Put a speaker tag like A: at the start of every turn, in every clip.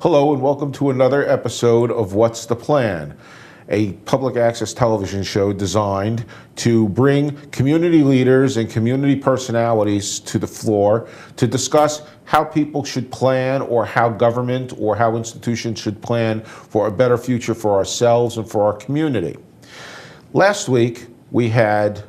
A: Hello and welcome to another episode of What's the Plan, a public access television show designed to bring community leaders and community personalities to the floor to discuss how people should plan, or how government or how institutions should plan for a better future for ourselves and for our community. Last week we had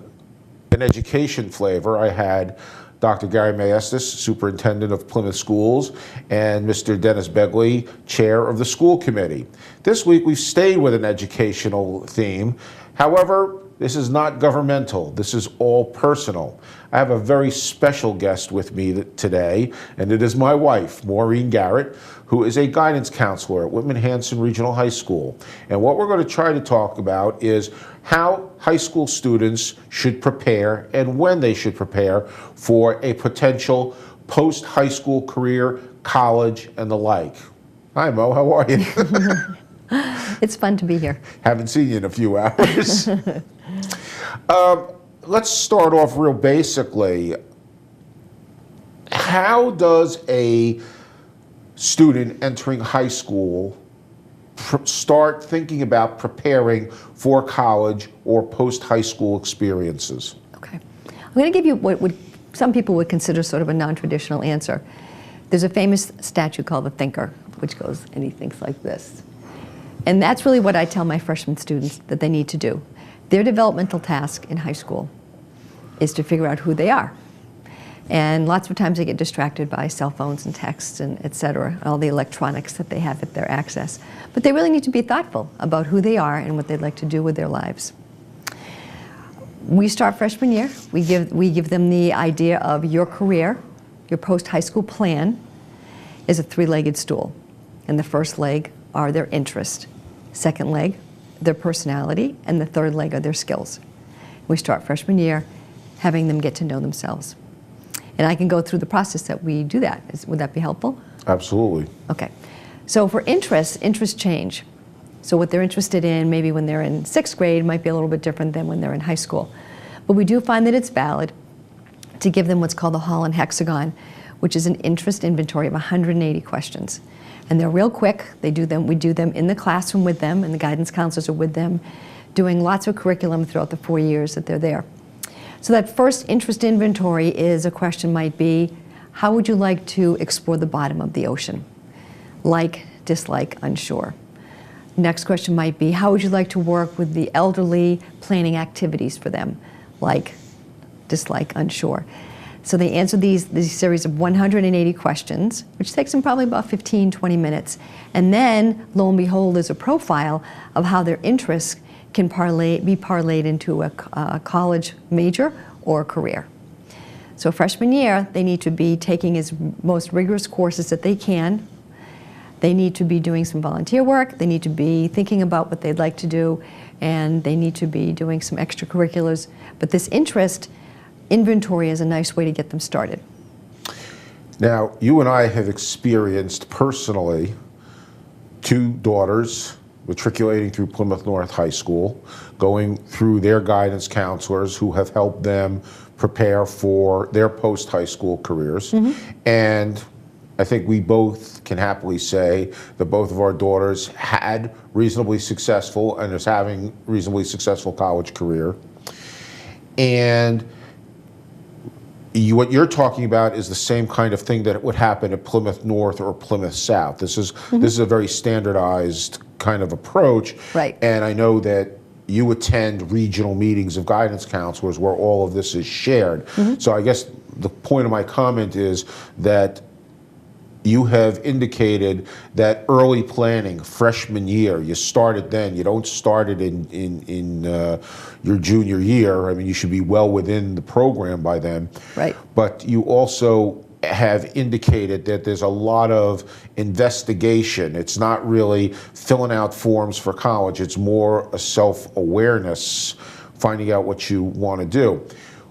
A: an education flavor. I had Dr. Garrett, Superintendent of Plymouth Schools, and Mr. Dennis Begley, Chair of the School Committee. This week we've stayed with an educational theme. However, this is not governmental. This is all personal. I have a very special guest with me today, and it is my wife, Maureen Garrett, who is a guidance counselor at Whitman-Hanson Regional High School. And what we're going to try to talk about is how high school students should prepare and when they should prepare for a potential post-high school career, college, and the like. Hi, Mo, how are you?
B: It's fun to be here.
A: Haven't seen you in a few hours. Let's start off real basically. How does a student entering high school start thinking about preparing for college or post-high school experiences?
B: Okay. I'm going to give you what some people would consider sort of a non-traditional answer. There's a famous statue called the Thinker, which goes, and he thinks like this. And that's really what I tell my freshman students that they need to do. Their developmental task in high school is to figure out who they are. And lots of times they get distracted by cell phones and texts and et cetera, all the electronics that they have at their access. But they really need to be thoughtful about who they are and what they'd like to do with their lives. We start freshman year. We give them the idea of your career, your post-high school plan is a three-legged stool. And the first leg are their interests. Second leg, their personality, and the third leg are their skills. We start freshman year having them get to know themselves. And I can go through the process that we do that. Would that be helpful?
A: Absolutely.
B: Okay. So for interests change. So what they're interested in maybe when they're in sixth grade might be a little bit different than when they're in high school. But we do find that it's valid to give them what's called the Holland Hexagon, which is an interest inventory of 180 questions. And they're real quick. We do them in the classroom with them, and the guidance counselors are with them, doing lots of curriculum throughout the 4 years that they're there. So that first interest inventory is a question might be, how would you like to explore the bottom of the ocean? Like, dislike, unsure. Next question might be, how would you like to work with the elderly, planning activities for them? Like, dislike, unsure. So they answer these series of 180 questions, which takes them probably about 15, 20 minutes. And then, lo and behold, there's a profile of how their interests can be parlayed into a college major or a career. So freshman year, they need to be taking as most rigorous courses that they can. They need to be doing some volunteer work. They need to be thinking about what they'd like to do, and they need to be doing some extracurriculars. But this interest inventory is a nice way to get them started.
A: Now, you and I have experienced personally 2 daughters matriculating through Plymouth North High School, going through their guidance counselors who have helped them prepare for their post-high school careers. Mm-hmm. And I think we both can happily say that both of our daughters had reasonably successful and is having reasonably successful college career. And what you're talking about is the same kind of thing that would happen at Plymouth North or Plymouth South. This is a very standardized kind of approach.
B: Right.
A: And I know that you attend regional meetings of guidance counselors where all of this is shared. Mm-hmm. So I guess the point of my comment is that you have indicated that early planning, freshman year, you start it then. You don't start it in your junior year. I mean, you should be well within the program by then.
B: Right.
A: But you also have indicated that there's a lot of investigation. It's not really filling out forms for college. It's more a self-awareness, finding out what you want to do.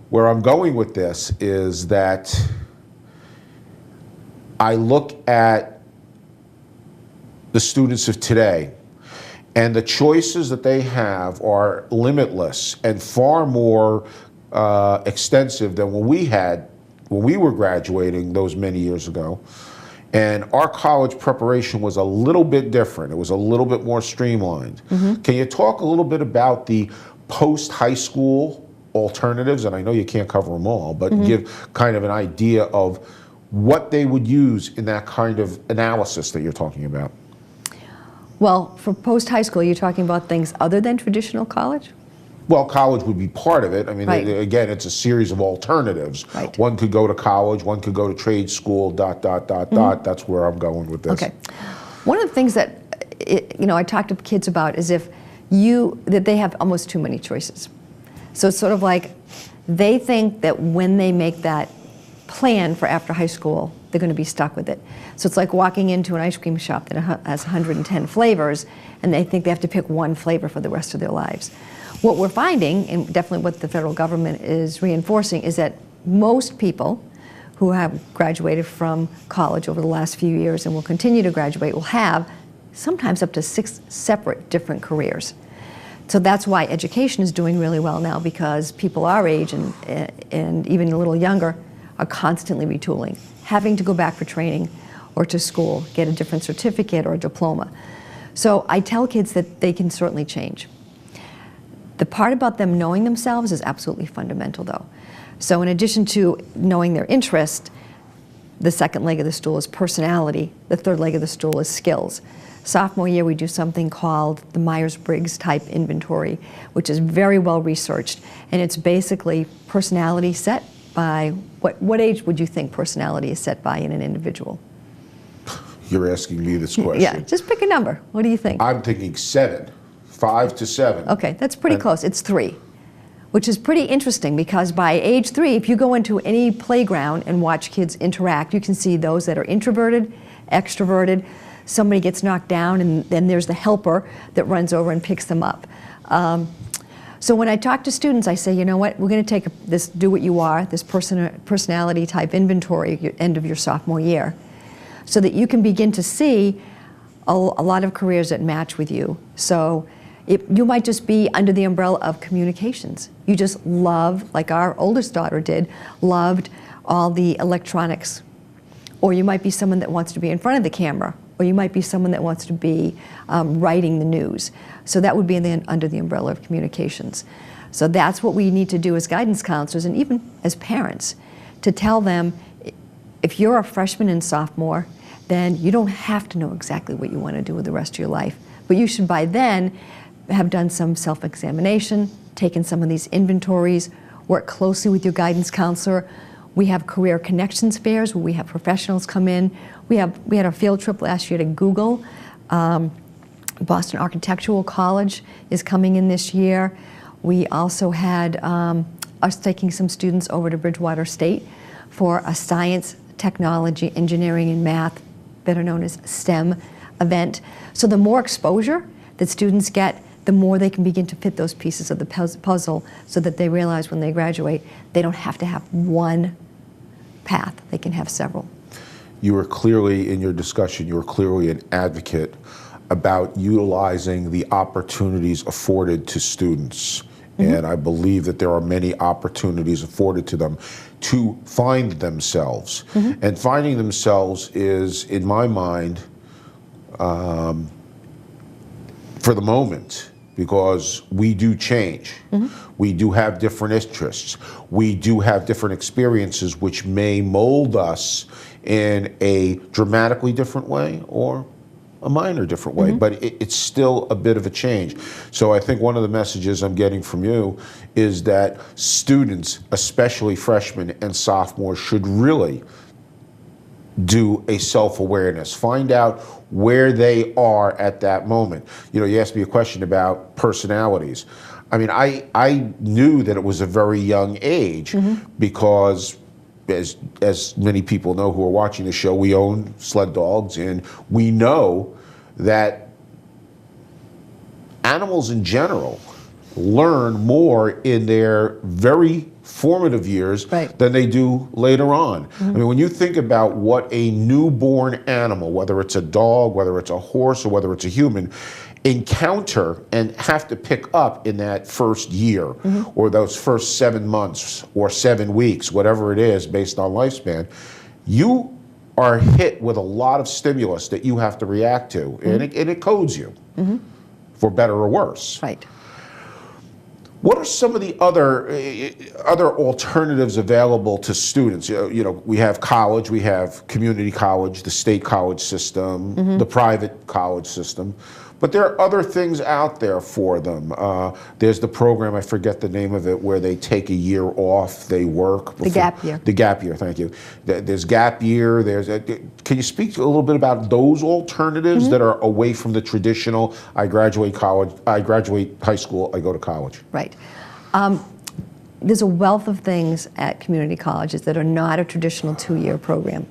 A: Where I'm going with this is that I look at the students of today, and the choices that they have are limitless and far more extensive than when we were graduating those many years ago. And our college preparation was a little bit different. It was a little bit more streamlined. Can you talk a little bit about the post-high school alternatives? And I know you can't cover them all, but give kind of an idea of what they would use in that kind of analysis that you're talking about.
B: Well, for post-high school, you're talking about things other than traditional college?
A: Well, college would be part of it. I mean,
B: Right.
A: again, it's a series of alternatives.
B: Right.
A: One could go to college, one could go to trade school, ... That's where I'm going with this.
B: Okay. One of the things that I talk to kids about is that they have almost too many choices. So it's sort of like they think that when they make that plan for after high school, they're going to be stuck with it. So it's like walking into an ice cream shop that has 110 flavors, and they think they have to pick one flavor for the rest of their lives. What we're finding, and definitely what the federal government is reinforcing, is that most people who have graduated from college over the last few years and will continue to graduate will have sometimes up to 6 separate different careers. So that's why education is doing really well now, because people our age and even a little younger are constantly retooling, having to go back for training or to school, get a different certificate or a diploma. So I tell kids that they can certainly change. The part about them knowing themselves is absolutely fundamental, though. So in addition to knowing their interest, the second leg of the stool is personality. The third leg of the stool is skills. Sophomore year, we do something called the Myers-Briggs type inventory, which is very well researched. And it's basically personality set by, what age would you think personality is set by in an individual?
A: You're asking me this question.
B: Yeah, just pick a number. What do you think?
A: I'm thinking 7, 5 to 7.
B: Okay, that's pretty close. It's 3, which is pretty interesting because by age 3, if you go into any playground and watch kids interact, you can see those that are introverted, extroverted. Somebody gets knocked down, and then there's the helper that runs over and picks them up. So when I talk to students, I say, you know what, we're going to take this do what you are, this personality type inventory at the end of your sophomore year, so that you can begin to see a lot of careers that match with you. So you might just be under the umbrella of communications. You just love, like our oldest daughter did, loved all the electronics. Or you might be someone that wants to be in front of the camera, or you might be someone that wants to be writing the news. So that would be under the umbrella of communications. So that's what we need to do as guidance counselors and even as parents, to tell them, if you're a freshman and sophomore, then you don't have to know exactly what you want to do with the rest of your life. But you should by then have done some self-examination, taken some of these inventories, work closely with your guidance counselor. We have career connections fairs where we have professionals come in. We had a field trip last year to Google. Boston Architectural College is coming in this year. We also had us taking some students over to Bridgewater State for a science, technology, engineering, and math, better known as STEM event. So the more exposure that students get, the more they can begin to fit those pieces of the puzzle so that they realize when they graduate, they don't have to have one path, they can have several.
A: You were clearly, in your discussion, you were clearly an advocate about utilizing the opportunities afforded to students. And I believe that there are many opportunities afforded to them to find themselves. And finding themselves is, in my mind, for the moment, because we do change. We do have different interests. We do have different experiences which may mold us in a dramatically different way or a minor different way, but it's still a bit of a change. So I think one of the messages I'm getting from you is that students, especially freshmen and sophomores, should really do a self-awareness, find out where they are at that moment. You know, you asked me a question about personalities. I mean, I knew that it was a very young age because as many people know who are watching the show, we own sled dogs, and we know that animals in general learn more in their very formative years than they do later on. I mean, when you think about what a newborn animal, whether it's a dog, whether it's a horse, or whether it's a human, encounter and have to pick up in that first year or those first 7 months or 7 weeks, whatever it is based on lifespan, you are hit with a lot of stimulus that you have to react to, and it codes you, for better or worse.
B: Right.
A: What are some of the other alternatives available to students? We have college, we have community college, the state college system, the private college system, but there are other things out there for them. There's the program, I forget the name of it, where they take a year off, they work.
B: The gap year.
A: The gap year, thank you. There's gap year, can you speak a little bit about those alternatives that are away from the traditional, I graduate college, I graduate high school, I go to college?
B: Right. There's a wealth of things at community colleges that are not a traditional 2-year program.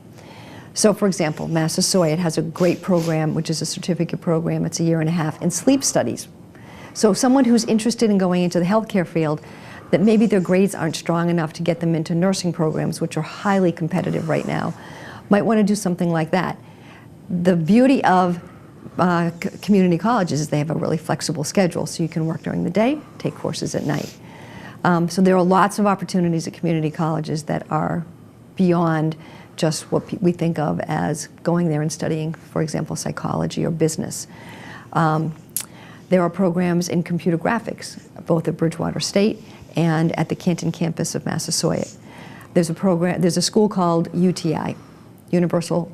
B: So for example, Massasoit has a great program, which is a certificate program. It's a 1.5 years in sleep studies. So someone who's interested in going into the healthcare field, that maybe their grades aren't strong enough to get them into nursing programs, which are highly competitive right now, might want to do something like that. The beauty of community colleges is they have a really flexible schedule, so you can work during the day, take courses at night. So there are lots of opportunities at community colleges that are beyond just what we think of as going there and studying, for example, psychology or business. There are programs in computer graphics, both at Bridgewater State and at the Canton campus of Massasoit. There's a school called UTI, Universal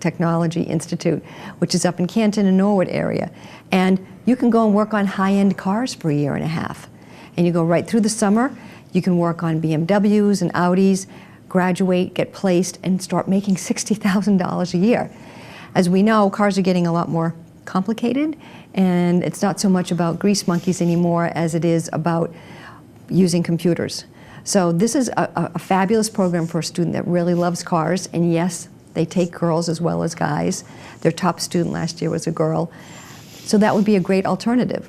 B: Technology Institute, which is up in Canton and Norwood area. And you can go and work on high-end cars for a 1.5 years. And you go right through the summer. You can work on BMWs and Audis, graduate, get placed, and start making $60,000 a year. As we know, cars are getting a lot more complicated, and it's not so much about grease monkeys anymore as it is about using computers. So this is a fabulous program for a student that really loves cars, and yes, they take girls as well as guys. Their top student last year was a girl. So that would be a great alternative.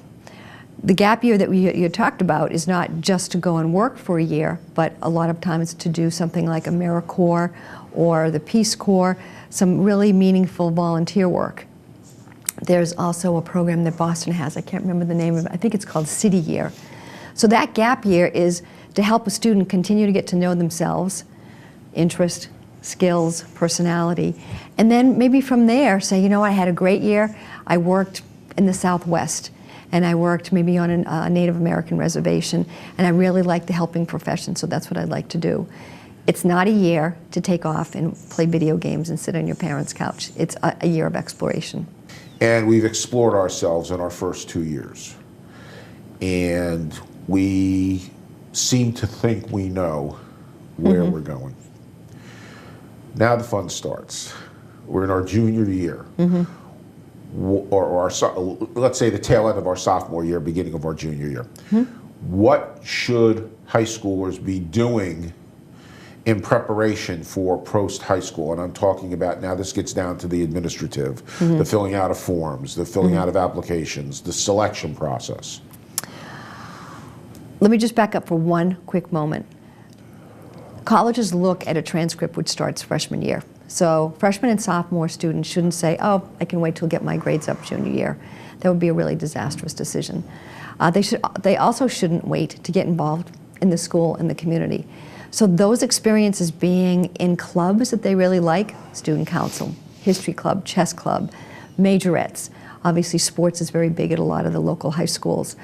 B: The gap year that you talked about is not just to go and work for a year, but a lot of times to do something like AmeriCorps or the Peace Corps, some really meaningful volunteer work. There's also a program that Boston has, I can't remember the name of it, I think it's called City Year. So that gap year is to help a student continue to get to know themselves, interest, skills, personality, and then maybe from there say, you know, I had a great year, I worked in the Southwest, and I worked maybe on a Native American reservation, and I really like the helping profession, so that's what I'd like to do. It's not a year to take off and play video games and sit on your parents' couch. It's a year of exploration.
A: And we've explored ourselves in our first 2 years. And we seem to think we know where we're going. Now the fun starts. We're in our junior year. Or let's say the tail end of our sophomore year, beginning of our junior year. What should high schoolers be doing in preparation for post-high school? And I'm talking about, now this gets down to the administrative, the filling out of forms, the filling out of applications, the selection process.
B: Let me just back up for one quick moment. Colleges look at a transcript which starts freshman year. So freshman and sophomore students shouldn't say, oh, I can wait till get my grades up junior year. That would be a really disastrous decision. They also shouldn't wait to get involved in the school and the community. So those experiences being in clubs that they really like, student council, history club, chess club, majorettes. Obviously sports is very big at a lot of the local high schools.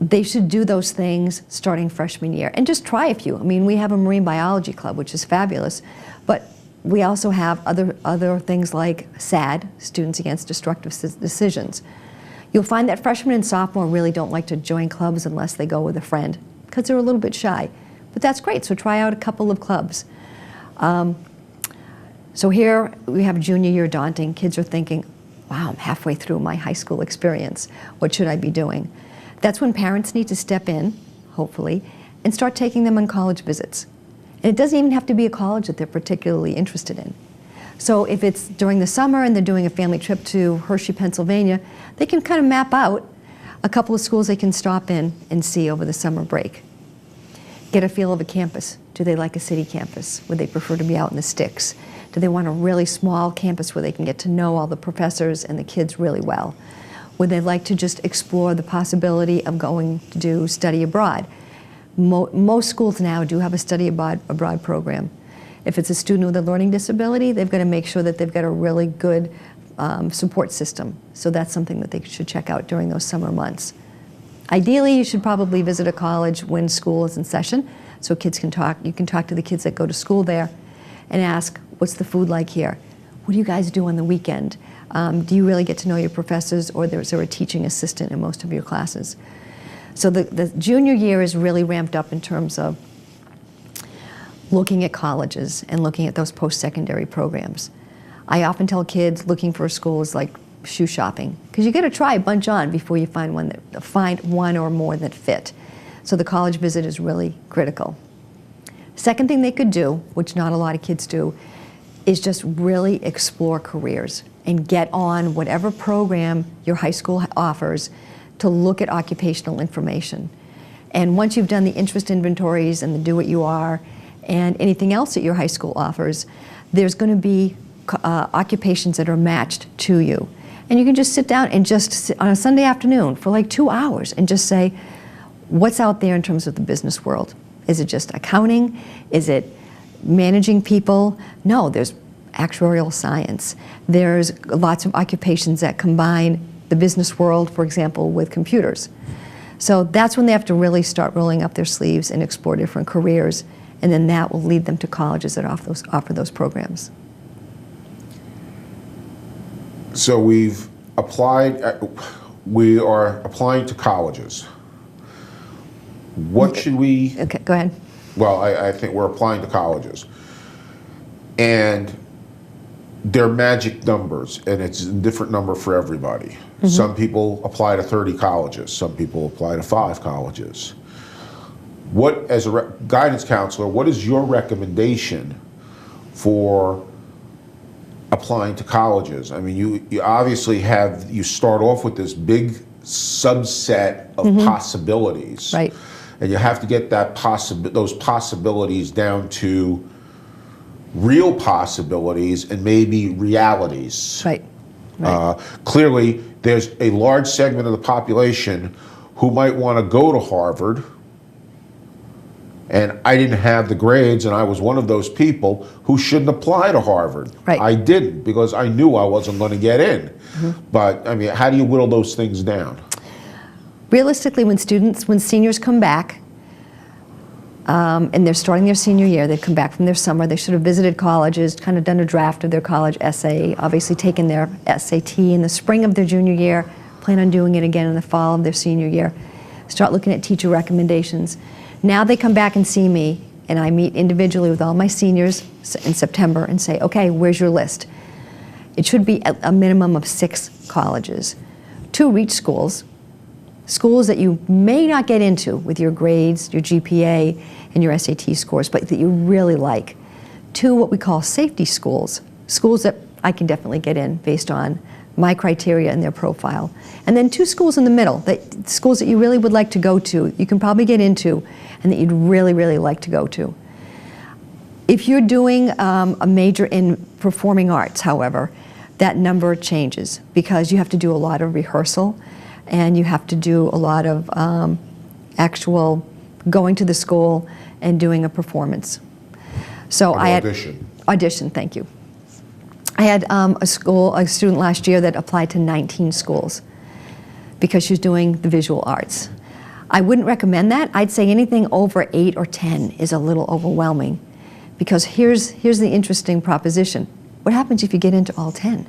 B: They should do those things starting freshman year and just try a few. I mean, we have a marine biology club, which is fabulous, but we also have other things like SAD, Students Against Destructive Decisions. You'll find that freshmen and sophomore really don't like to join clubs unless they go with a friend because they're a little bit shy, but that's great, so try out a couple of clubs. So here we have junior year daunting. Kids are thinking, wow, I'm halfway through my high school experience. What should I be doing? That's when parents need to step in, hopefully, and start taking them on college visits. And it doesn't even have to be a college that they're particularly interested in. So if it's during the summer and they're doing a family trip to Hershey, Pennsylvania, they can kind of map out a couple of schools they can stop in and see over the summer break. Get a feel of a campus. Do they like a city campus? Would they prefer to be out in the sticks? Do they want a really small campus where they can get to know all the professors and the kids really well? Would they like to just explore the possibility of going to do study abroad? Most schools now do have a study abroad program. If it's a student with a learning disability, they've got to make sure that they've got a really good support system. So that's something that they should check out during those summer months. Ideally, you should probably visit a college when school is in session, so kids can talk. You can talk to the kids that go to school there and ask, what's the food like here? What do you guys do on the weekend? Do you really get to know your professors, or is there a teaching assistant in most of your classes? So the junior year is really ramped up in terms of looking at colleges and looking at those post-secondary programs. I often tell kids looking for a school is like shoe shopping, because you got to try a bunch on before you find one or more that fit. So the college visit is really critical. Second thing they could do, which not a lot of kids do, is just really explore careers and get on whatever program your high school offers to look at occupational information. And once you've done the interest inventories and the do what you are and anything else that your high school offers, there's going to be occupations that are matched to you. And you can just sit down and just sit on a Sunday afternoon for like 2 hours and just say, what's out there in terms of the business world? Is it just accounting? Is it managing people? No, there's actuarial science. There's lots of occupations that combine the business world, for example, with computers. So that's when they have to really start rolling up their sleeves and explore different careers, and then that will lead them to colleges that offer those programs.
A: So we are applying to colleges. What should we?
B: Okay, go ahead.
A: Well, I think we're applying to colleges. And they're magic numbers, and it's a different number for everybody. Mm-hmm. Some people apply to 30 colleges. Some people apply to 5 colleges. What, as a guidance counselor, what is your recommendation for applying to colleges? I mean, you obviously you start off with this big subset of mm-hmm. possibilities.
B: Right.
A: And you have to get those possibilities down to real possibilities and maybe realities.
B: Right. Right.
A: Clearly, there's a large segment of the population who might want to go to Harvard, and I didn't have the grades, and I was one of those people who shouldn't apply to Harvard.
B: Right.
A: I didn't, because I knew I wasn't going to get in. Mm-hmm. But I mean, how do you whittle those things down?
B: Realistically, when seniors come back, and they're starting their senior year, they've come back from their summer, they should have visited colleges, kind of done a draft of their college essay, obviously taken their SAT in the spring of their junior year, plan on doing it again in the fall of their senior year, start looking at teacher recommendations. Now they come back and see me, and I meet individually with all my seniors in September and say, okay, where's your list? It should be a minimum of 6 colleges. 2 reach schools that you may not get into with your grades, your GPA, and your SAT scores, but that you really like. 2 what we call safety schools that I can definitely get in based on my criteria and their profile. And then 2 schools in the middle, schools that you really would like to go to, you can probably get into, and that you'd really, really like to go to. If you're doing a major in performing arts, however, that number changes, because you have to do a lot of rehearsal, and you have to do a lot of actual going to the school and doing a performance. So I had audition. Thank you. I had a student last year that applied to 19 schools because she's doing the visual arts. I wouldn't recommend that. I'd say anything over 8 or 10 is a little overwhelming, because here's the interesting proposition. What happens if you get into all 10?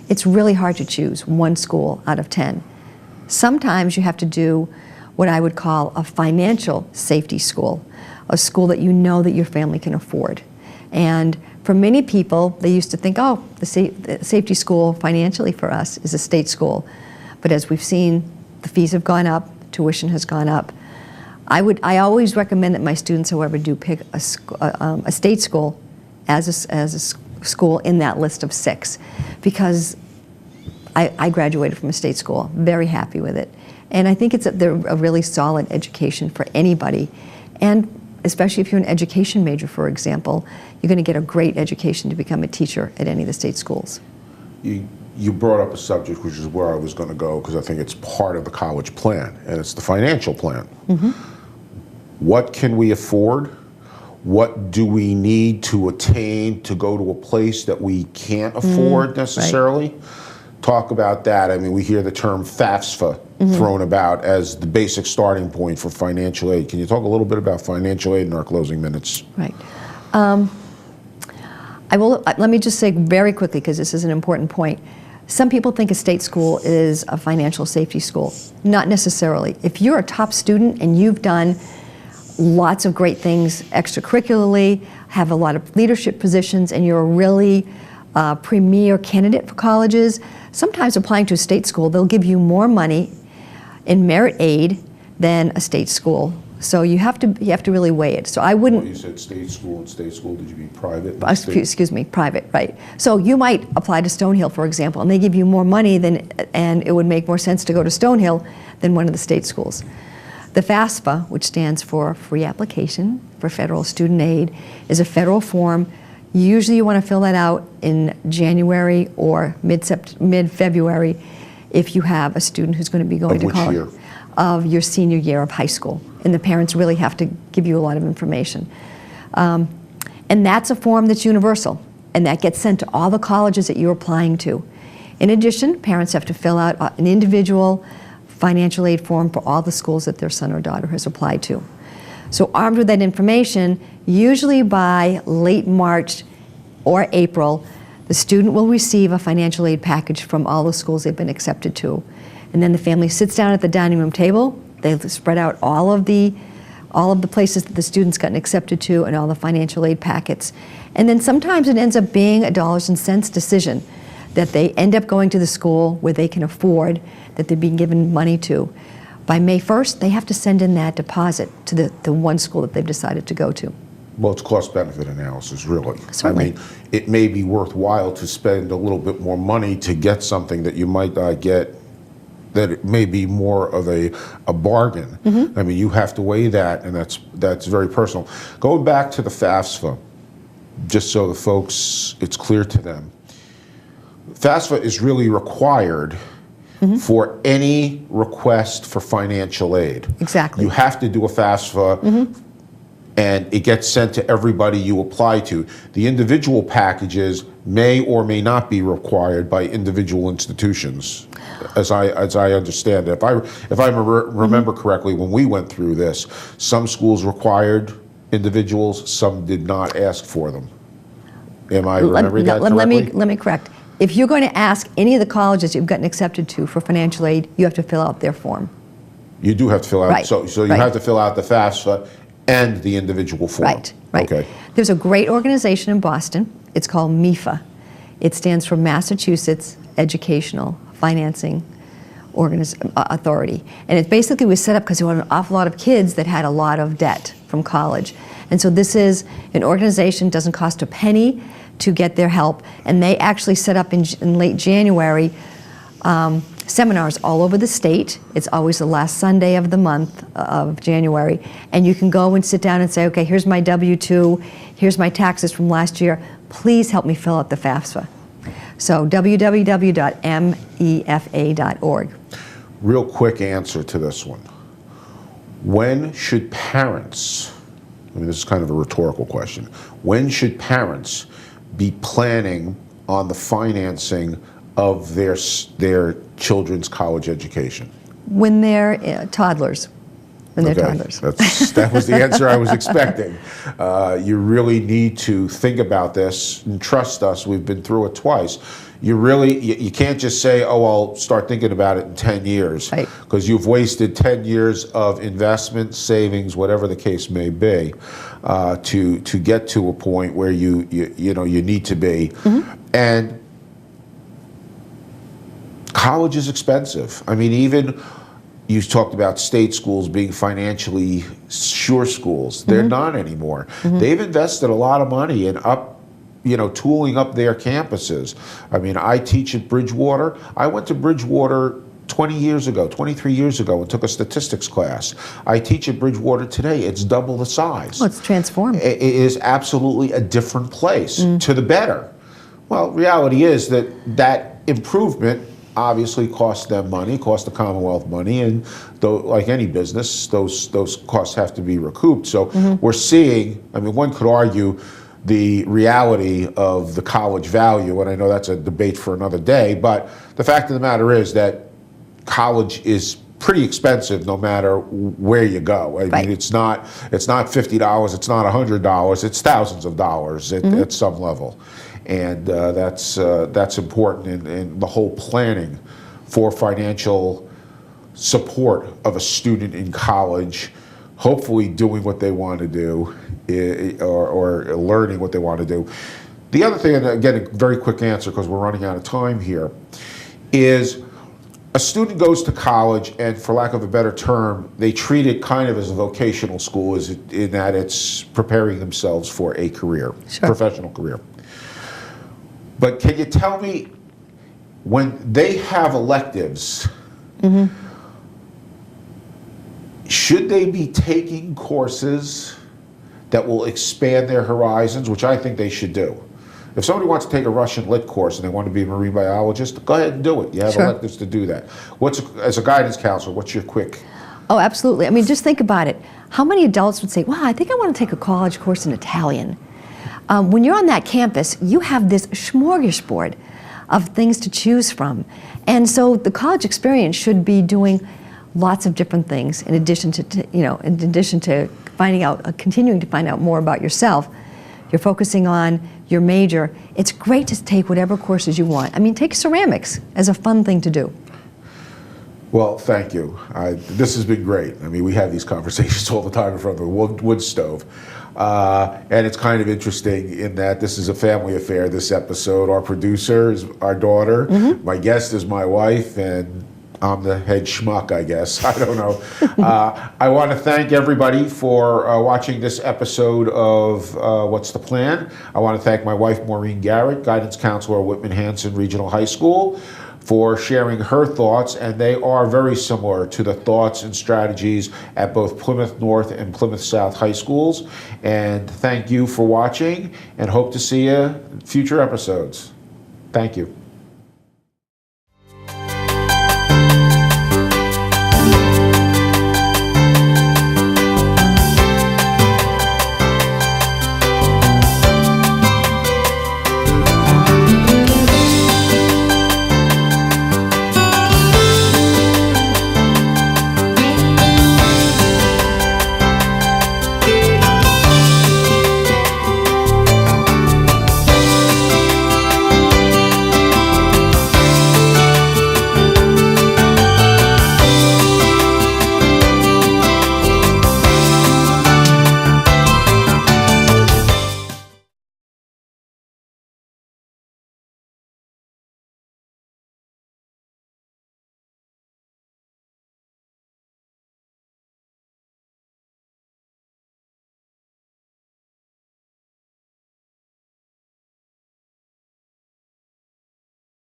B: It's really hard to choose one school out of 10. Sometimes you have to do what I would call a financial safety school, a school that you know that your family can afford. And for many people, they used to think, oh, the safety school financially for us is a state school. But as we've seen, the fees have gone up, tuition has gone up. I always recommend that my students, however, do pick a state school as a school in that list of 6, because I graduated from a state school, very happy with it. And I think they're a really solid education for anybody. And especially if you're an education major, for example, you're going to get a great education to become a teacher at any of the state schools.
A: You brought up a subject which is where I was going to go, because I think it's part of the college plan, and it's the financial plan. Mm-hmm. What can we afford? what do we need to attain to go to a place that we can't afford necessarily? Right. Talk about that. I mean, we hear the term FAFSA thrown about as the basic starting point for financial aid. Can you talk a little bit about financial aid in our closing minutes?
B: Right. Let me just say very quickly, because this is an important point. Some people think a state school is a financial safety school. Not necessarily. If you're a top student and you've done lots of great things extracurricularly, have a lot of leadership positions, and you're a really premier candidate for colleges, sometimes applying to a state school, they'll give you more money in merit aid than a state school. So you have to really weigh it. So I wouldn't.
A: Well, you said state school and state school. Did you mean private?
B: Excuse me, private, right? So you might apply to Stonehill, for example, and they give you more money and it would make more sense to go to Stonehill than one of the state schools. The FAFSA, which stands for Free Application for Federal Student Aid, is a federal form. Usually you want to fill that out in January or mid-February if you have a student who's going to be going to college.
A: Of which year?
B: Of your senior year of high school. And the parents really have to give you a lot of information. And that's a form that's universal, and that gets sent to all the colleges that you're applying to. In addition, parents have to fill out an individual financial aid form for all the schools that their son or daughter has applied to. So armed with that information, usually by late March or April, the student will receive a financial aid package from all the schools they've been accepted to. And then the family sits down at the dining room table. They spread out all of the places that the student's gotten accepted to and all the financial aid packets. And then sometimes it ends up being a dollars and cents decision that they end up going to the school where they can afford, that they're being given money to. By May 1st, they have to send in that deposit to the one school that they've decided to go to.
A: Well, it's cost-benefit analysis, really.
B: Certainly.
A: I mean, it may be worthwhile to spend a little bit more money to get something that you might not get, that it may be more of a bargain. I mean, you have to weigh that, and that's very personal. Going back to the FAFSA, just so the folks, it's clear to them, FAFSA is really required for any request for financial aid.
B: Exactly.
A: You have to do a FAFSA, and it gets sent to everybody you apply to. The individual packages may or may not be required by individual institutions, as I understand it. If I remember correctly, when we went through this, some schools required individuals, some did not ask for them. Am I remembering that correctly?
B: Let me correct. If you're going to ask any of the colleges you've gotten accepted to for financial aid, you have to fill out their form.
A: You do have to fill out,
B: right.
A: so you have to fill out the FAFSA and the individual form.
B: Right, right.
A: Okay.
B: There's a great organization in Boston. It's called MIFA. It stands for Massachusetts Educational Financing Authority. And it basically was set up because there were an awful lot of kids that had a lot of debt from college. And so this is an organization, doesn't cost a penny to get their help. And they actually set up in late January seminars all over the state. It's always the last Sunday of the month of January. And you can go and sit down and say, okay, here's my W-2, here's my taxes from last year. Please help me fill out the FAFSA. So www.mefa.org.
A: Real quick answer to this one. When should parents, I mean, this is kind of a rhetorical question, when should parents be planning on the financing of their children's college education?
B: When they're toddlers. When they're toddlers.
A: That was the answer I was expecting. You really need to think about this and trust us. We've been through it twice. You can't just say, oh, I'll start thinking about it in 10 years.
B: Right.
A: Because you've wasted 10 years of investment, savings, whatever the case may be, to get to a point where you need to be. And college is expensive. I mean, even you talked about state schools being financially sure schools. They're not anymore. They've invested a lot of money in tooling up their campuses. I mean, I teach at Bridgewater. I went to Bridgewater 23 years ago and took a statistics class. I teach at Bridgewater today. It's double the size.
B: Well, it's transformed.
A: It is absolutely a different place, to the better. Well, reality is that improvement obviously cost them money, cost the Commonwealth money, and like any business, those costs have to be recouped. So we're seeing, I mean, one could argue the reality of the college value, and I know that's a debate for another day, but the fact of the matter is that college is pretty expensive no matter where you go. I mean, it's not $50, it's not $100, it's thousands of dollars at some level. And that's important in the whole planning for financial support of a student in college, hopefully doing what they want to do or learning what they want to do. The other thing, and again, a very quick answer because we're running out of time here, is a student goes to college, and for lack of a better term, they treat it kind of as a vocational school, in that it's preparing themselves for a career, professional career. But can you tell me, when they have electives, should they be taking courses that will expand their horizons, which I think they should do? If somebody wants to take a Russian lit course and they want to be a marine biologist, go ahead and do it. You have electives to do that. As a guidance counselor, what's your quick?
B: Oh, absolutely. I mean, just think about it. How many adults would say, wow, I think I want to take a college course in Italian? When you're on that campus, you have this smorgasbord of things to choose from. And so the college experience should be doing lots of different things in addition to finding out, continuing to find out more about yourself. You're focusing on your major. It's great to take whatever courses you want. I mean, take ceramics as a fun thing to do.
A: Well, thank you. This has been great. I mean, we have these conversations all the time in front of the wood stove. And it's kind of interesting in that this is a family affair, this episode. Our producer is our daughter. My guest is my wife, and I'm the head schmuck, I guess. I don't know. I want to thank everybody for watching this episode of What's the Plan. I want to thank my wife, Maureen Garrett, guidance counselor at Whitman-Hanson Regional High School, for sharing her thoughts, and they are very similar to the thoughts and strategies at both Plymouth North and Plymouth South High Schools. And thank you for watching, and hope to see you in future episodes. Thank you.